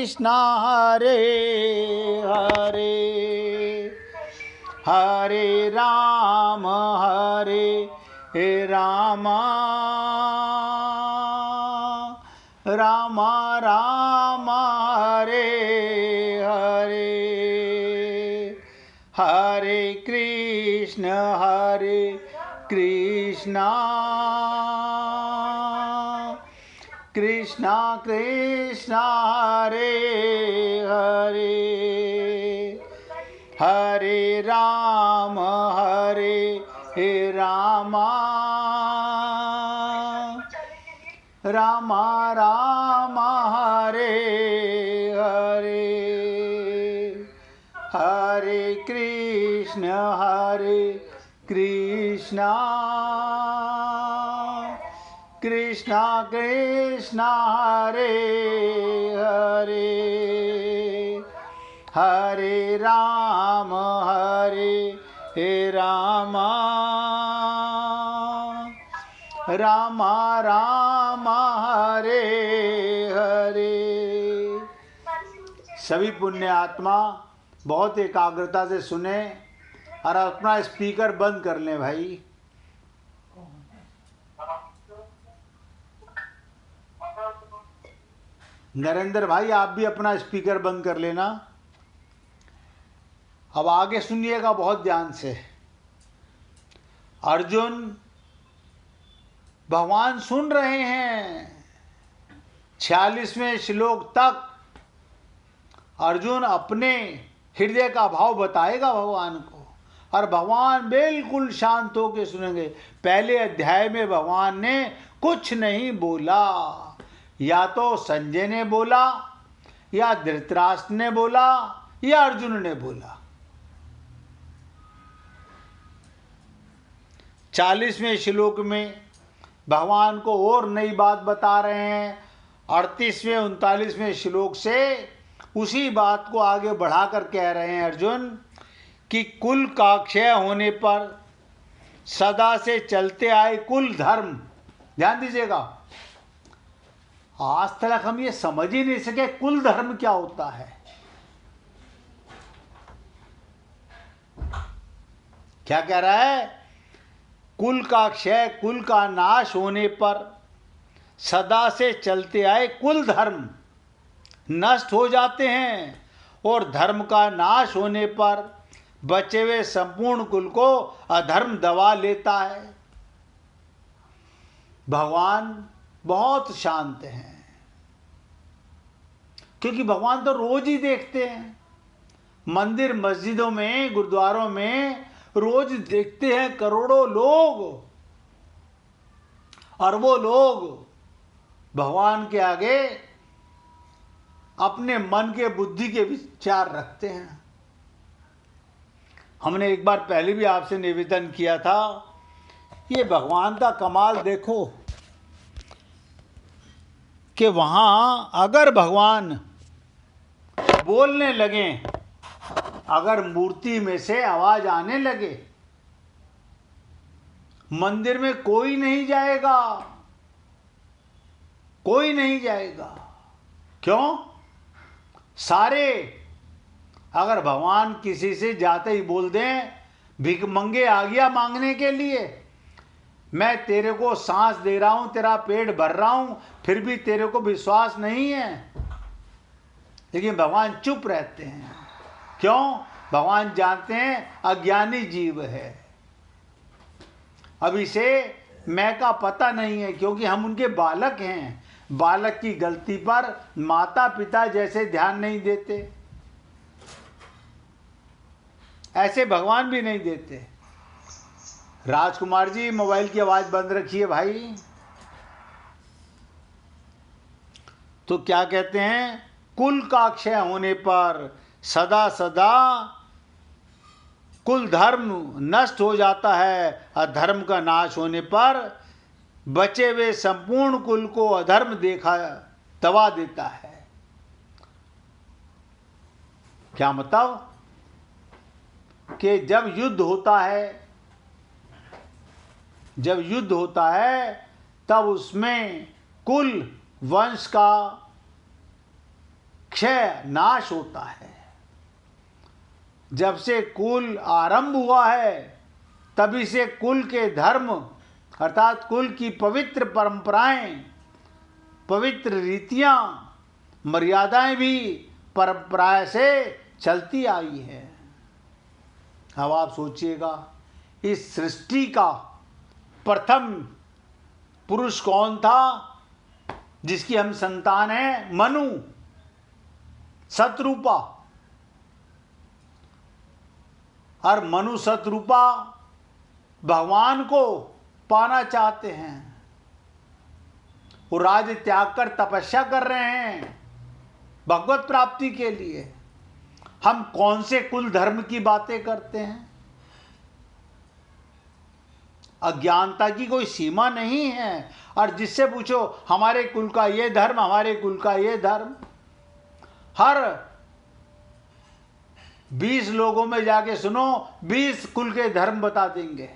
कृष्ण हरे हरे हरे राम राम राम हरे हरे हरे कृष्ण कृष्ण कृष्ण हरे हरे हरे राम राम राम हरे हरे हरे कृष्ण कृष्ण कृष्ण हरे हरे हरे राम राम राम हरे हरे। सभी पुण्य आत्मा बहुत एकाग्रता से सुने और अपना स्पीकर बंद कर लें भाई। नरेंद्र भाई आप भी अपना स्पीकर बंद कर लेना। अब आगे सुनिएगा बहुत ध्यान से। अर्जुन भगवान सुन रहे हैं 46वें श्लोक तक। अर्जुन अपने हृदय का भाव बताएगा भगवान को और भगवान बिल्कुल शांत होकर सुनेंगे। पहले अध्याय में भगवान ने कुछ नहीं बोला, या तो संजय ने बोला या धृतराष्ट्र ने बोला या अर्जुन ने बोला। 40वें श्लोक में भगवान को और नई बात बता रहे हैं। 38वें 39वें श्लोक से उसी बात को आगे बढ़ाकर कह रहे हैं अर्जुन कि कुल का क्षय होने पर सदा से चलते आए कुल धर्म। ध्यान दीजिएगा, आज तक हम ये समझ ही नहीं सके कुल धर्म क्या होता है। क्या कह रहा है? कुल का क्षय, कुल का नाश होने पर सदा से चलते आए कुल धर्म नष्ट हो जाते हैं और धर्म का नाश होने पर बचे हुए संपूर्ण कुल को अधर्म दबा लेता है। भगवान बहुत शांत हैं क्योंकि भगवान तो रोज ही देखते हैं। मंदिर मस्जिदों में, गुरुद्वारों में रोज देखते हैं करोड़ों लोग, और वो लोग भगवान के आगे अपने मन के बुद्धि के विचार रखते हैं। हमने एक बार पहले भी आपसे निवेदन किया था, ये भगवान का कमाल देखो कि वहां अगर भगवान बोलने लगे, अगर मूर्ति में से आवाज आने लगे, मंदिर में कोई नहीं जाएगा, कोई नहीं जाएगा। क्यों? सारे अगर भगवान किसी से जाते ही बोल दें, भिख मंगे आ गया मांगने के लिए, मैं तेरे को सांस दे रहा हूं, तेरा पेट भर रहा हूं, फिर भी तेरे को विश्वास नहीं है, लेकिन भगवान चुप रहते हैं। क्यों? भगवान जानते हैं अज्ञानी जीव है, अब इसे मैं का पता नहीं है, क्योंकि हम उनके बालक हैं। बालक की गलती पर माता पिता जैसे ध्यान नहीं देते, ऐसे भगवान भी नहीं देते। राजकुमार जी मोबाइल की आवाज बंद रखिए भाई। तो क्या कहते हैं? कुल का क्षय होने पर सदा सदा कुल धर्म नष्ट हो जाता है, अधर्म का नाश होने पर बचे हुए संपूर्ण कुल को अधर्म देखा दबा देता है। क्या मतलब? कि जब युद्ध होता है, जब युद्ध होता है तब उसमें कुल वंश का क्षय नाश होता है। जब से कुल आरंभ हुआ है तभी से कुल के धर्म अर्थात कुल की पवित्र परंपराएं, पवित्र रीतियां, मर्यादाएं भी परंपरा से चलती आई है। अब आप सोचिएगा, इस सृष्टि का प्रथम पुरुष कौन था जिसकी हम संतान हैं? मनु, सतरूपा। और मनु सतरूपा भगवान को पाना चाहते हैं, वो राज्य त्याग कर तपस्या कर रहे हैं भगवत प्राप्ति के लिए। हम कौन से कुल धर्म की बातें करते हैं? अज्ञानता की कोई सीमा नहीं है। और जिससे पूछो हमारे कुल का ये धर्म, हमारे कुल का ये धर्म, हर 20 लोगों में जाके सुनो 20 कुल के धर्म बता देंगे।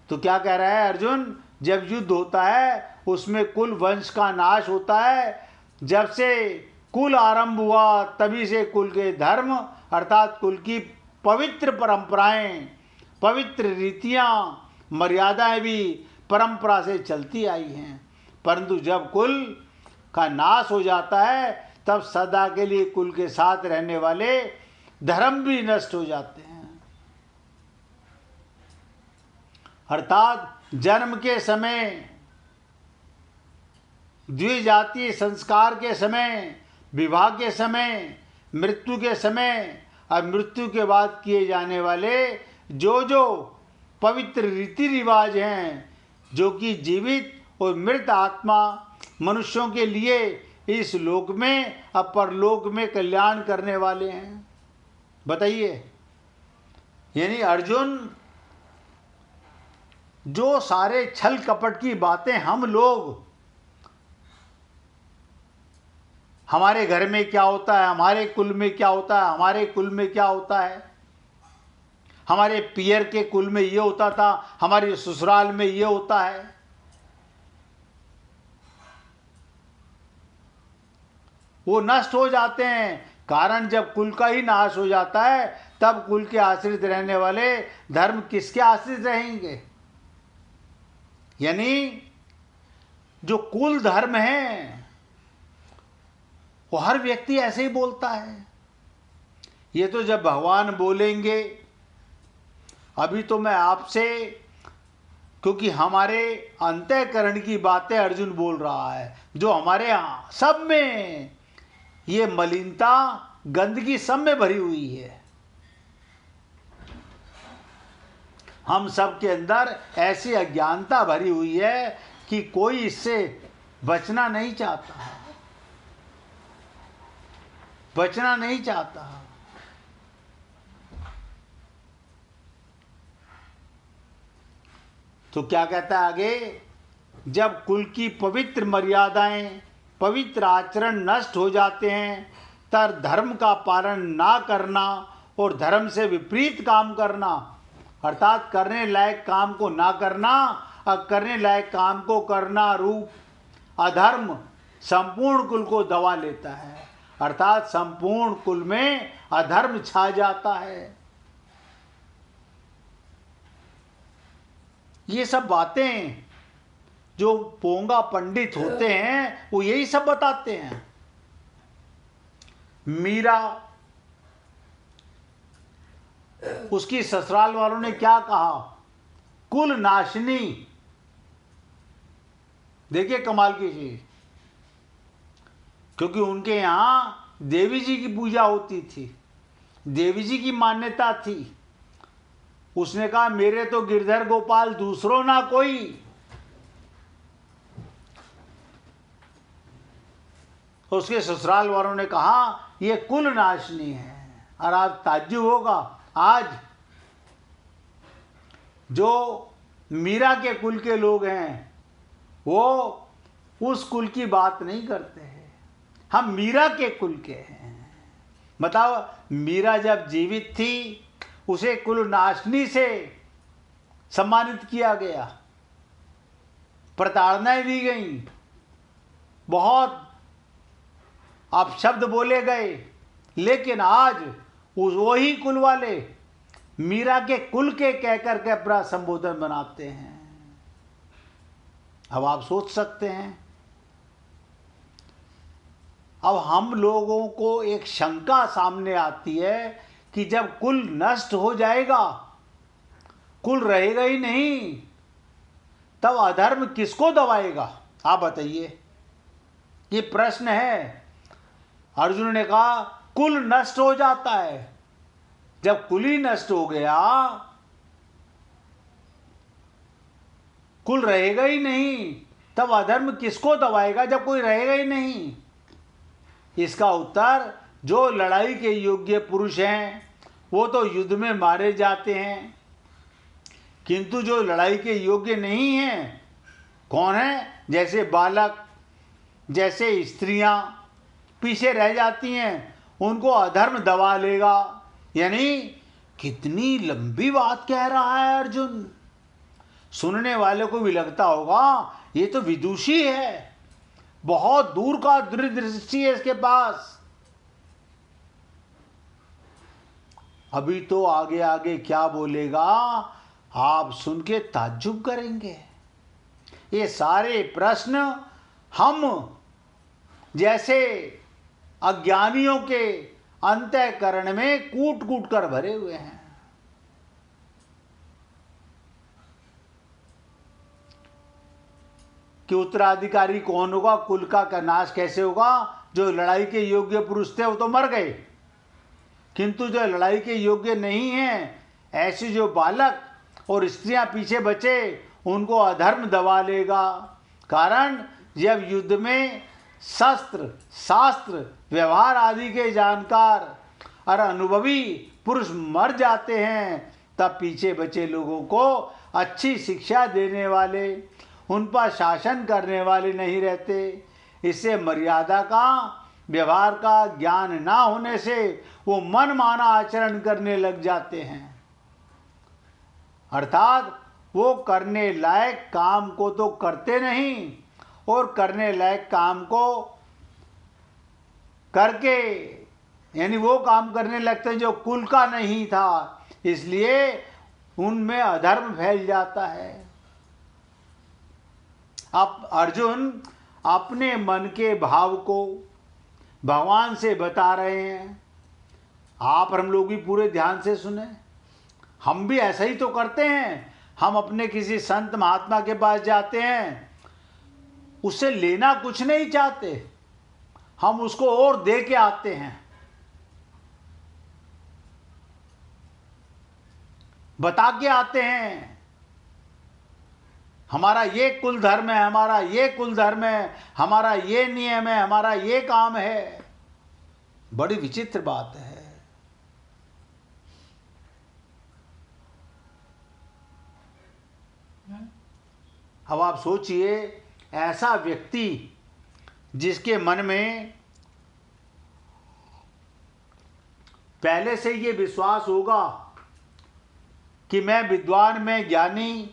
तो क्या कह रहा है अर्जुन? जब युद्ध होता है उसमें कुल वंश का नाश होता है। जब से कुल आरंभ हुआ तभी से कुल के धर्म अर्थात कुल की पवित्र परंपराएं, पवित्र रीतियां, मर्यादाएं भी परंपरा से चलती आई हैं। परंतु जब कुल का नाश हो जाता है तब सदा के लिए कुल के साथ रहने वाले धर्म भी नष्ट हो जाते हैं। अर्थात जन्म के समय, द्विजातीय संस्कार के समय, विवाह के समय, मृत्यु के समय और मृत्यु के बाद किए जाने वाले जो जो पवित्र रीति रिवाज हैं, जो कि जीवित और मृत आत्मा मनुष्यों के लिए इस लोक में और परलोक में कल्याण करने वाले हैं। बताइए, यानी अर्जुन, जो सारे छल कपट की बातें हम लोग, हमारे घर में क्या होता है, हमारे कुल में क्या होता है, हमारे कुल में क्या होता है, हमारे पियर के कुल में ये होता था, हमारे ससुराल में ये होता है, वो नष्ट हो जाते हैं। कारण जब कुल का ही नाश हो जाता है तब कुल के आश्रित रहने वाले धर्म किसके आश्रित रहेंगे? यानी जो कुल धर्म है वो हर व्यक्ति ऐसे ही बोलता है। ये तो जब भगवान बोलेंगे, अभी तो मैं आपसे, क्योंकि हमारे अंतःकरण की बातें अर्जुन बोल रहा है, जो हमारे सब में ये मलिनता, गंदगी सब में भरी हुई है। हम सब के अंदर ऐसी अज्ञानता भरी हुई है कि कोई इससे बचना नहीं चाहता, बचना नहीं चाहता। तो क्या कहता है आगे? जब कुल की पवित्र मर्यादाएं, पवित्र आचरण नष्ट हो जाते हैं तब धर्म का पालन ना करना और धर्म से विपरीत काम करना, अर्थात करने लायक काम को ना करना और करने लायक काम को करना रूप अधर्म संपूर्ण कुल को दबा लेता है। अर्थात संपूर्ण कुल में अधर्म छा जाता है। ये सब बातें जो पोंगा पंडित होते हैं वो यही सब बताते हैं। मीरा, उसकी ससुराल वालों ने क्या कहा? कुल नाशनी। देखिए कमाल की चीज, क्योंकि उनके यहाँ देवी जी की पूजा होती थी, देवी जी की मान्यता थी। उसने कहा मेरे तो गिरधर गोपाल दूसरों ना कोई। उसके ससुराल वालों ने कहा ये कुल नाशनी है। और आज ताज्जुब होगा, आज जो मीरा के कुल के लोग हैं वो उस कुल की बात नहीं करते हैं। हम मीरा के कुल के हैं। बताओ, मीरा जब जीवित थी उसे कुल नाशनी से सम्मानित किया गया, प्रताड़नाएं दी गई, बहुत अब शब्द बोले गए, लेकिन आज वही कुल वाले मीरा के कुल के कहकर के अपना संबोधन बनाते हैं। अब आप सोच सकते हैं, अब हम लोगों को एक शंका सामने आती है कि जब कुल नष्ट हो जाएगा, कुल रहेगा ही नहीं, तब अधर्म किसको दबाएगा? आप बताइए, ये प्रश्न है। अर्जुन ने कहा कुल नष्ट हो जाता है, जब कुल ही नष्ट हो गया, कुल रहेगा ही नहीं, तब अधर्म किसको दबाएगा जब कोई रहेगा ही नहीं? इसका उत्तर, जो लड़ाई के योग्य पुरुष हैं वो तो युद्ध में मारे जाते हैं, किंतु जो लड़ाई के योग्य नहीं हैं, कौन है? जैसे बालक, जैसे स्त्रियां पीछे रह जाती हैं, उनको अधर्म दबा लेगा। यानी कितनी लंबी बात कह रहा है अर्जुन। सुनने वाले को भी लगता होगा ये तो विदुषी है, बहुत दूर का दूरदृष्टि है इसके पास। अभी तो आगे आगे क्या बोलेगा आप सुन के ताज्जुब करेंगे। ये सारे प्रश्न हम जैसे अज्ञानियों के अंतःकरण में कूट कूट कर भरे हुए हैं। कि उत्तराधिकारी कौन होगा, कुल का नाश कैसे होगा? जो लड़ाई के योग्य पुरुष थे वो तो मर गए, किंतु जो लड़ाई के योग्य नहीं हैं, ऐसे जो बालक और स्त्रियां पीछे बचे, उनको अधर्म दबा लेगा। कारण जब युद्ध में शस्त्र, शास्त्र, व्यवहार आदि के जानकार और अनुभवी पुरुष मर जाते हैं, तब पीछे बचे लोगों को अच्छी शिक्षा देने वाले, उन पर शासन करने वाले नहीं रहते। इससे मर्यादा का, व्यवहार का ज्ञान ना होने से वो मनमाना आचरण करने लग जाते हैं। अर्थात वो करने लायक काम को तो करते नहीं, और करने लायक काम को करके, यानी वो काम करने लगते हैं जो कुल का नहीं था, इसलिए उनमें अधर्म फैल जाता है। अब अर्जुन अपने मन के भाव को भगवान से बता रहे हैं। आप और हम लोग भी पूरे ध्यान से सुने। हम भी ऐसा ही तो करते हैं। हम अपने किसी संत महात्मा के पास जाते हैं, उससे लेना कुछ नहीं चाहते, हम उसको और दे के आते हैं, बता के आते हैं हमारा ये कुल धर्म है, हमारा ये कुल धर्म है, हमारा ये नियम है, हमारा ये काम है। बड़ी विचित्र बात है। अब आप सोचिए, ऐसा व्यक्ति जिसके मन में पहले से ये विश्वास होगा कि मैं विद्वान, मैं ज्ञानी,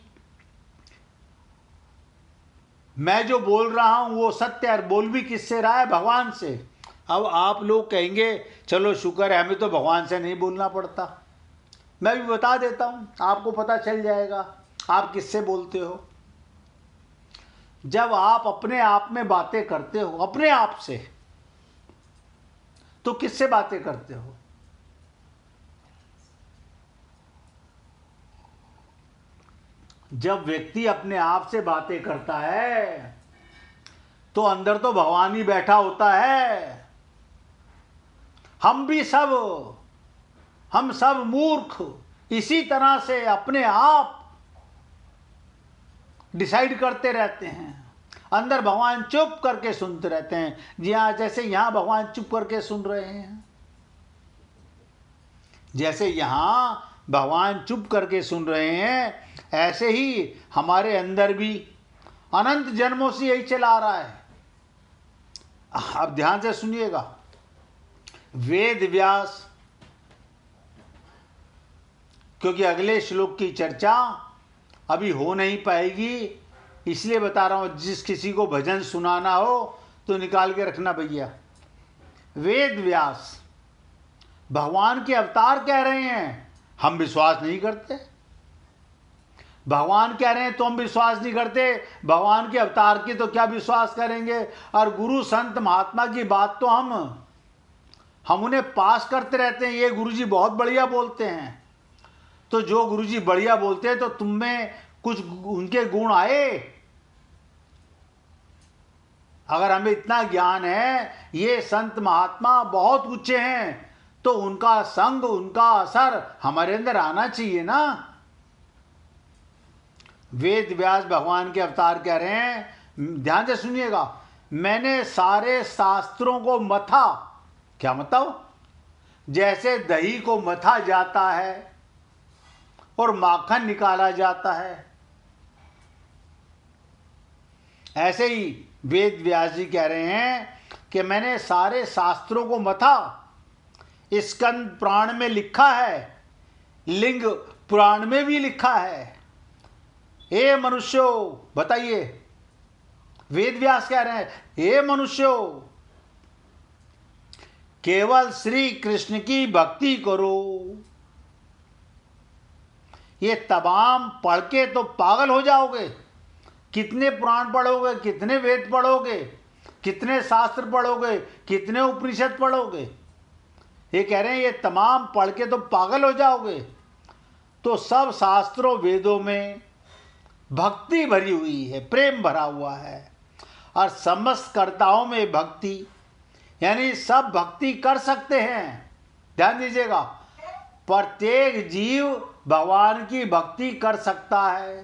मैं जो बोल रहा हूं वो सत्य है, बोल भी किससे रहा है? भगवान से। अब आप लोग कहेंगे चलो शुक्र है हमें तो भगवान से नहीं बोलना पड़ता। मैं भी बता देता हूं, आपको पता चल जाएगा आप किससे बोलते हो। जब आप अपने आप में बातें करते हो, अपने आप से, तो किससे बातें करते हो? जब व्यक्ति अपने आप से बातें करता है तो अंदर तो भगवान ही बैठा होता है। हम सब मूर्ख इसी तरह से अपने आप डिसाइड करते रहते हैं। अंदर भगवान चुप करके सुनते रहते हैं। जी हाँ, जैसे यहां भगवान चुप करके सुन रहे हैं, जैसे यहां भगवान चुप करके सुन रहे हैं, ऐसे ही हमारे अंदर भी अनंत जन्मों से यही चला आ रहा है। अब ध्यान से सुनिएगा। वेद व्यास, क्योंकि अगले श्लोक की चर्चा अभी हो नहीं पाएगी, इसलिए बता रहा हूं। जिस किसी को भजन सुनाना हो तो निकाल के रखना भैया, वेद व्यास भगवान के अवतार कह रहे हैं, हम विश्वास नहीं करते। भगवान कह रहे हैं तो हम विश्वास नहीं करते, भगवान के अवतार की तो क्या विश्वास करेंगे। और गुरु संत महात्मा की बात तो हम उन्हें पास करते रहते हैं, ये गुरुजी बहुत बढ़िया बोलते हैं। तो जो गुरुजी बढ़िया बोलते हैं तो तुम में कुछ उनके गुण आए। अगर हमें इतना ज्ञान है ये संत महात्मा बहुत ऊंचे हैं, तो उनका संग, उनका असर हमारे अंदर आना चाहिए ना। वेद व्यास भगवान के अवतार कह रहे हैं, ध्यान से सुनिएगा, मैंने सारे शास्त्रों को मथा। क्या मतलब? जैसे दही को मथा जाता है और माखन निकाला जाता है, ऐसे ही वेद व्यास जी कह रहे हैं कि मैंने सारे शास्त्रों को मथा। स्कंद पुराण में लिखा है, लिंग पुराण में भी लिखा है। हे मनुष्यों, बताइए, वेद व्यास कह रहे हैं, हे मनुष्यों, केवल श्री कृष्ण की भक्ति करो। ये तमाम पढ़ के तो पागल हो जाओगे। कितने पुराण पढ़ोगे, कितने वेद पढ़ोगे, कितने शास्त्र पढ़ोगे, कितने उपनिषद पढ़ोगे। ये कह रहे हैं ये तमाम पढ़ के तो पागल हो जाओगे। तो सब शास्त्रों वेदों में भक्ति भरी हुई है, प्रेम भरा हुआ है। और समस्त कर्ताओं में भक्ति, यानी सब भक्ति कर सकते हैं। ध्यान दीजिएगा, प्रत्येक जीव भगवान की भक्ति कर सकता है।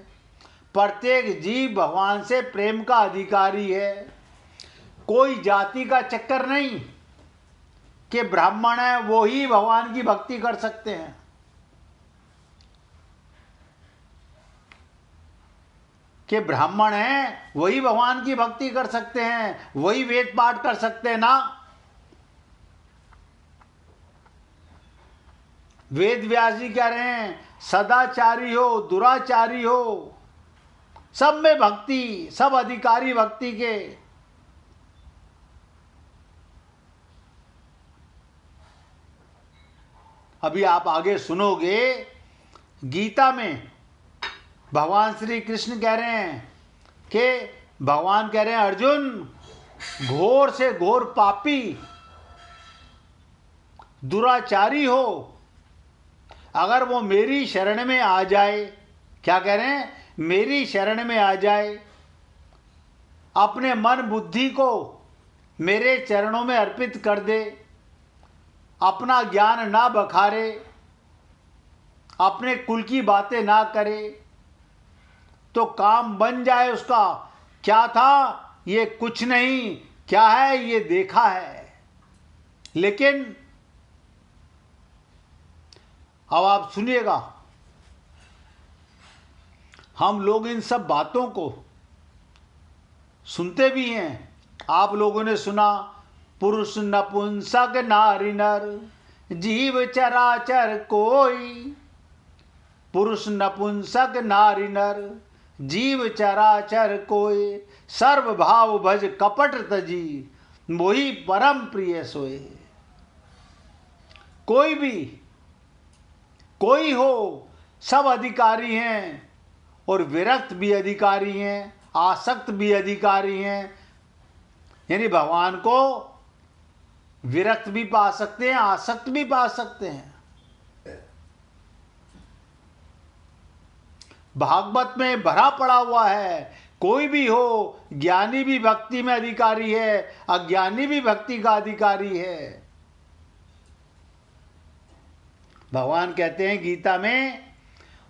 प्रत्येक जीव भगवान से प्रेम का अधिकारी है। कोई जाति का चक्कर नहीं कि ब्राह्मण है वो ही भगवान की भक्ति कर सकते हैं। कि ब्राह्मण है वही भगवान की भक्ति कर सकते हैं, वही वेद पाठ कर सकते हैं ना। वेद व्यास जी कह रहे हैं, सदाचारी हो, दुराचारी हो, सब में भक्ति, सब अधिकारी भक्ति के। अभी आप आगे सुनोगे, गीता में भगवान श्री कृष्ण कह रहे हैं कि भगवान कह रहे हैं, अर्जुन घोर से घोर पापी दुराचारी हो, अगर वो मेरी शरण में आ जाए, क्या कह रहे हैं, मेरी शरण में आ जाए, अपने मन बुद्धि को मेरे चरणों में अर्पित कर दे, अपना ज्ञान ना बखारे, अपने कुल की बातें ना करे, तो काम बन जाए उसका। क्या था? ये कुछ नहीं, क्या है ये देखा है। लेकिन अब आप सुनिएगा, हम लोग इन सब बातों को सुनते भी हैं। आप लोगों ने सुना, पुरुष नपुंसक नारी नर जीव चराचर कोई, पुरुष नपुंसक नारी नर जीव चराचर कोई, सर्व भाव भज कपट तजी, मोही परम प्रिय सोए। कोई भी, कोई हो, सब अधिकारी हैं और विरक्त भी अधिकारी हैं, आसक्त भी अधिकारी हैं। यानी भगवान को विरक्त भी पा सकते हैं, आसक्त भी पा सकते हैं। भागवत में भरा पड़ा हुआ है, कोई भी हो, ज्ञानी भी भक्ति में अधिकारी है, अज्ञानी भी भक्ति का अधिकारी है। भगवान कहते हैं गीता में,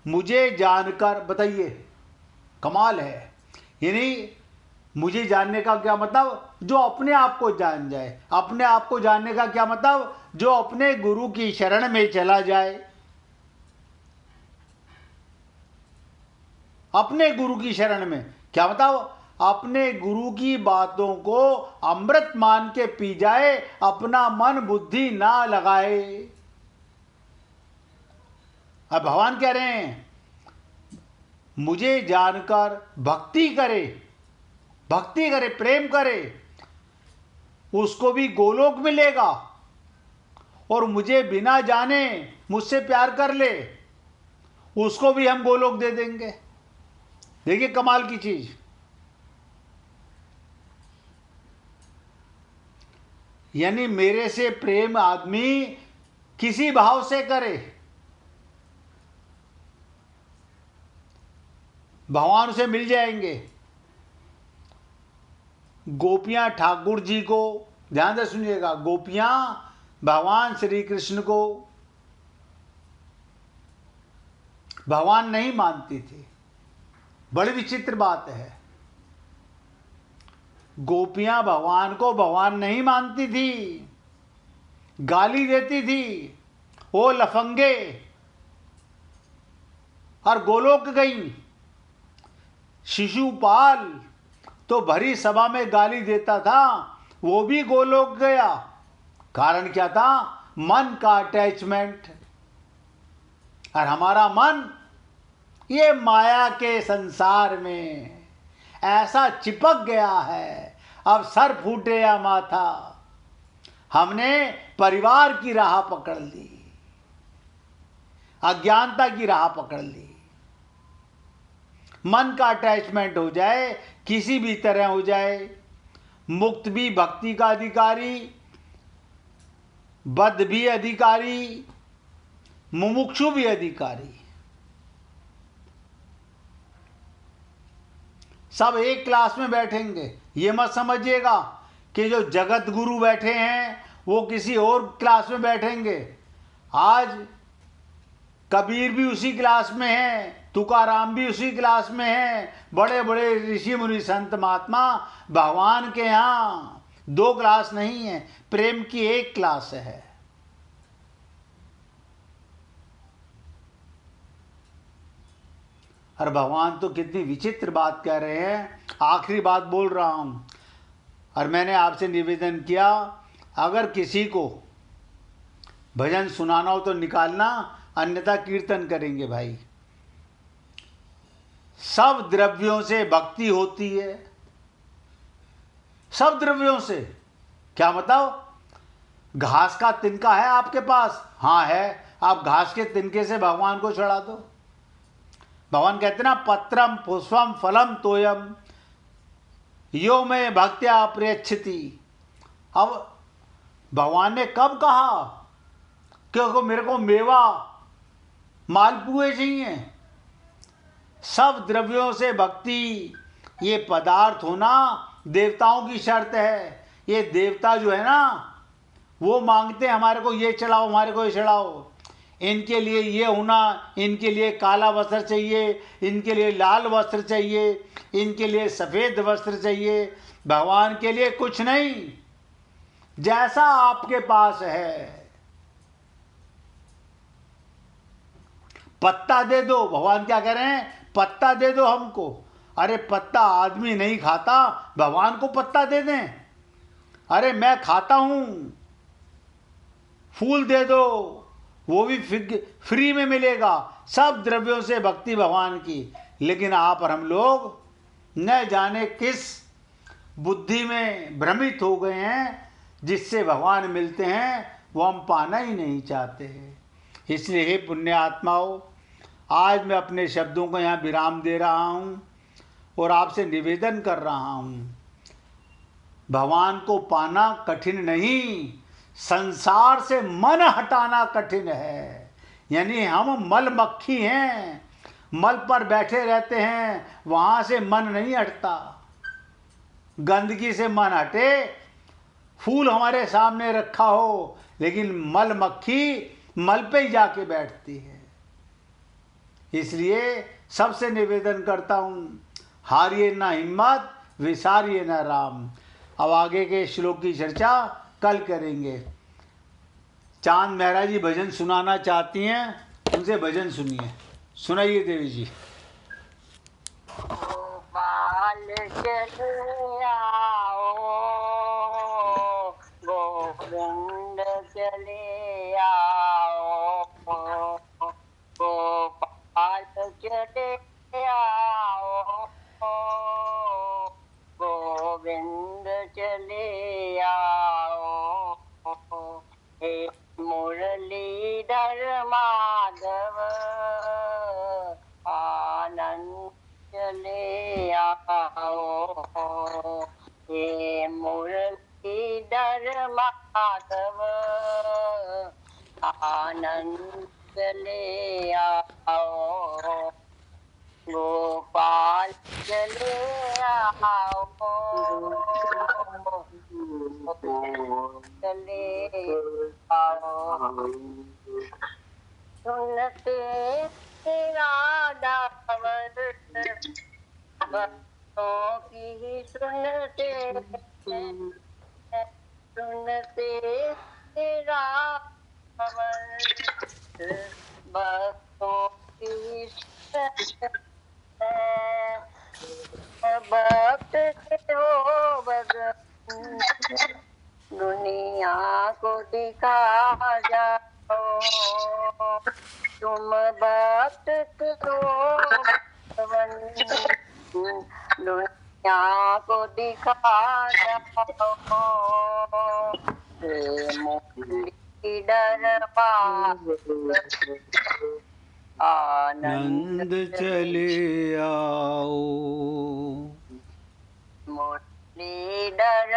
मुझे जानकर, बताइए कमाल है। यानी मुझे जानने का क्या मतलब? जो अपने आप को जान जाए। अपने आप को जानने का क्या मतलब? जो अपने गुरु की शरण में चला जाए। अपने गुरु की शरण में क्या मतलब? अपने गुरु की बातों को अमृत मान के पी जाए, अपना मन बुद्धि ना लगाए। अब भगवान कह रहे हैं, मुझे जानकर भक्ति करे, भक्ति करे, प्रेम करे। उसको भी गोलोक मिलेगा, और मुझे बिना जाने मुझसे प्यार कर ले उसको भी हम गोलोक दे देंगे। देखिए कमाल की चीज। यानी मेरे से प्रेम आदमी किसी भाव से करे, भगवान उसे मिल जाएंगे। गोपियां ठाकुर जी को, ध्यान से सुनिएगा, गोपियां भगवान श्री कृष्ण को भगवान नहीं मानती थी। बड़ी विचित्र बात है, गोपियां भगवान को भगवान नहीं मानती थी, गाली देती थी, ओ लफंगे, और गोलोक गई। शिशुपाल तो भरी सभा में गाली देता था, वो भी गोलोक गया। कारण क्या था? मन का अटैचमेंट। और हमारा मन ये माया के संसार में ऐसा चिपक गया है, अब सर फूटे या माथा, हमने परिवार की राह पकड़ ली, अज्ञानता की राह पकड़ ली। मन का अटैचमेंट हो जाए, किसी भी तरह हो जाए, मुक्त भी भक्ति का अधिकारी, बद्ध भी अधिकारी, मुमुक्षु भी अधिकारी, सब एक क्लास में बैठेंगे। ये मत समझिएगा कि जो जगत गुरु बैठे हैं वो किसी और क्लास में बैठेंगे। आज कबीर भी उसी क्लास में है, तुकाराम भी उसी क्लास में है, बड़े बड़े ऋषि मुनि संत महात्मा। भगवान के यहाँ दो क्लास नहीं है, प्रेम की एक क्लास है। और भगवान तो कितनी विचित्र बात कह रहे हैं। आखिरी बात बोल रहा हूं, और मैंने आपसे निवेदन किया, अगर किसी को भजन सुनाना हो तो निकालना, अन्यथा कीर्तन करेंगे भाई। सब द्रव्यों से भक्ति होती है, सब द्रव्यों से। क्या बताओ? घास का तिनका है आपके पास? हाँ है। आप घास के तिनके से भगवान को चढ़ा दो। भगवान कहते ना, पत्रम पुष्पम फलम तोयम यो में भक्त्या प्रयच्छति। अब भगवान ने कब कहा क्योंकि मेरे को मेवा मालपुए चाहिए? सब द्रव्यों से भक्ति, ये पदार्थ होना देवताओं की शर्त है। ये देवता जो है ना, वो मांगते हैं हमारे को ये चढ़ाओ, हमारे को ये चढ़ाओ। इनके लिए ये होना, इनके लिए काला वस्त्र चाहिए, इनके लिए लाल वस्त्र चाहिए, इनके लिए सफ़ेद वस्त्र चाहिए। भगवान के लिए कुछ नहीं, जैसा आपके पास है। पत्ता दे दो, भगवान क्या कह रहे हैं? पत्ता दे दो हमको। अरे पत्ता आदमी नहीं खाता, भगवान को पत्ता दे दें? अरे मैं खाता हूं, फूल दे दो, वो भी फ्री में मिलेगा। सब द्रव्यों से भक्ति भगवान की। लेकिन आप और हम लोग न जाने किस बुद्धि में भ्रमित हो गए हैं, जिससे भगवान मिलते हैं वो हम पाना ही नहीं चाहते हैं। इसलिए हे पुण्य आत्माओं, आज मैं अपने शब्दों को यहाँ विराम दे रहा हूँ और आपसे निवेदन कर रहा हूँ, भगवान को पाना कठिन नहीं, संसार से मन हटाना कठिन है। यानी हम मल मक्खी हैं, मल पर बैठे रहते हैं, वहाँ से मन नहीं हटता। गंदगी से मन हटे, फूल हमारे सामने रखा हो, लेकिन मल मक्खी मल पे ही जाके बैठती है। इसलिए सबसे निवेदन करता हूँ, हारिए ना हिम्मत, विसारिए ना राम। अब आगे के श्लोक की चर्चा कल करेंगे। चांद मेहरा जी भजन सुनाना चाहती हैं, उनसे भजन सुनिए। सुनाइए देवी जी। गोपाल चले आओ, गोविंद चले आओ, गोपाल चले आओ, गोविंद चले आओ। माधव आनंद ले आओ, गोपाल चले आओ, चले आओ। सुनते तेरा दामन भक्तों की सुनते, सुनते तेरा दामन भक्तों की सुनते, भक्त के हो भगवान दुनिया को दिखा जाओ, तुम भक्त को भगवान दुनिया को दिखा जाओ। मुरलीधर आनंद चले आओ, मुरलीधर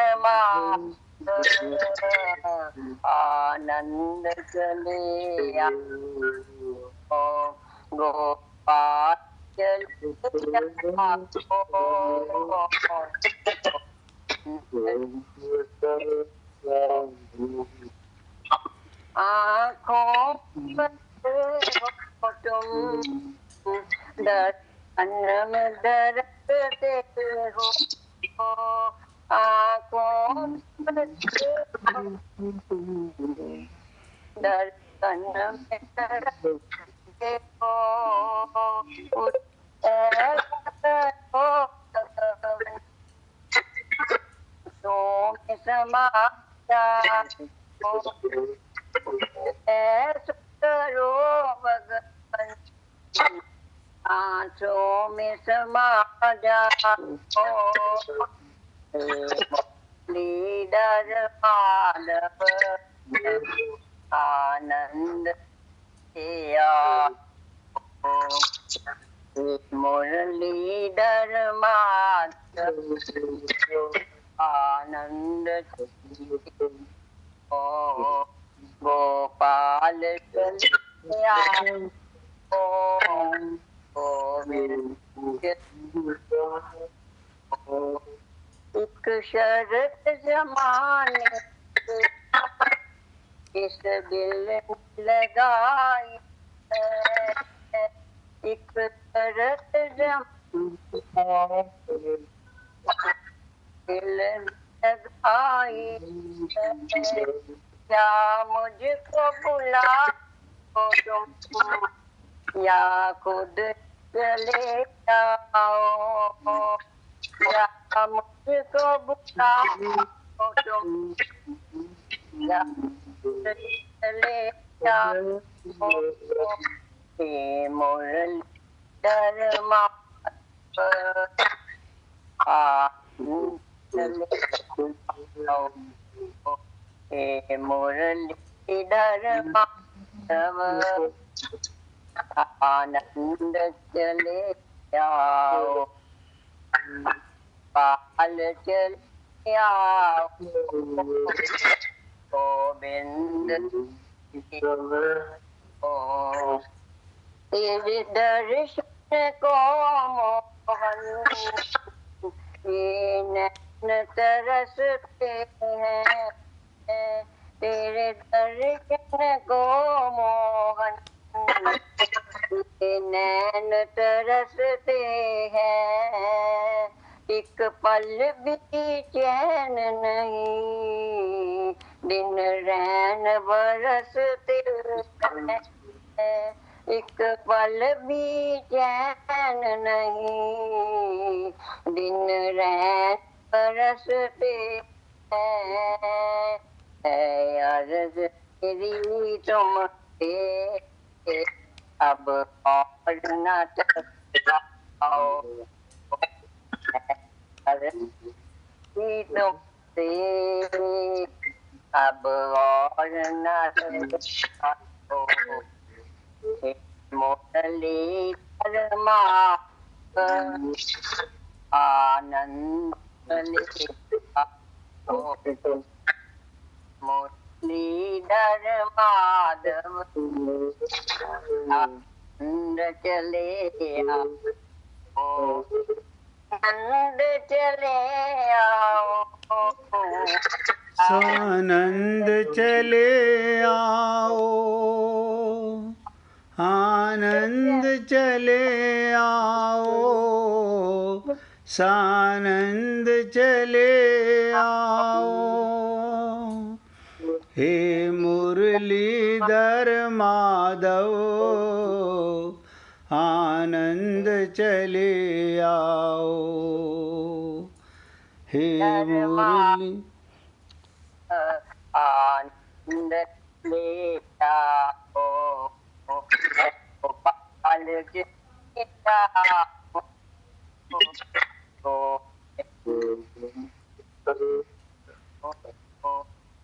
आनंद चले आओ, गोपाल चले आओ। आँखों पर तुम दर्शन में डरते हो, आँखों पर दर्शन में डरते हो, तो में समा जाओ, ऐसा करो भगवान आँखों में समा जाओ। मुरलीधर माधव आनंद ले आओ, मुरलीधर माधव आनंद ओ, गोपाल चले आओ, एक शरत जमाने इस दिल लगाई है, एक शरत जमाने दिल लगाई है, क्या मुझको बुला तुम या खुद चले आओ, या मुझको बुला तुम या चले आओ। हे मुरलीधर माधव चले आओ, हे मुरलीधर माधव आनंद चले आओ, गोपाल चले आओ, गोविंद ओ, तेरे दर्शन को मोहन ये नैन तरसते हैं, तेरे दर्शन को मोहन ये नैन तरसते हैं, एक पल भी चैन नहीं दिन रैन बरसते हैं, एक पल भी चैन नहीं दिन रैन बरसते हैं, है अर्ज मेरी तुमसे अब और न टकराओ, तुमसे अब और न टकराओ, मुरलीधर माधव आनंद ले आओ, माधव नंद चले आओ, नंद चले आओ, सानंद चले आओ, आनंद चले आओ, सानंद चले आओ। हे मुरलीधर माधव आनंद चले आओ। हे मुरली आनंद ले आओ, गोपाल जी आओ,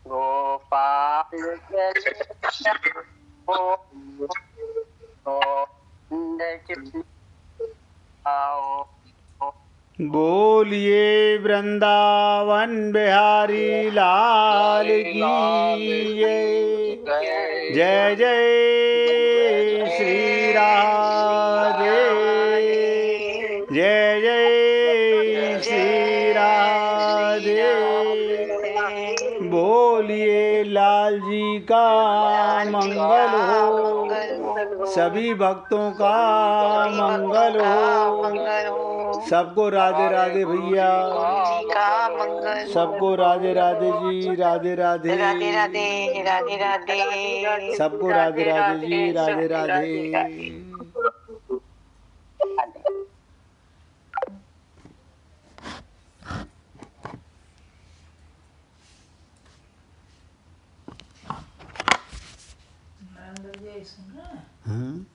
गोपाल चले आओ। बोलिए वृंदावन बिहारी लाल की जय जय श्री राधे, जय जय श्री राधे। बोलिए लाल जी का मंगल हो, सभी भक्तों का मंगल हो। सबको राधे राधे भैया, सबको राधे राधे जी, राधे राधे, राधे राधे, राधे राधे, सबको राधे राधे जी, राधे राधे। हाँ?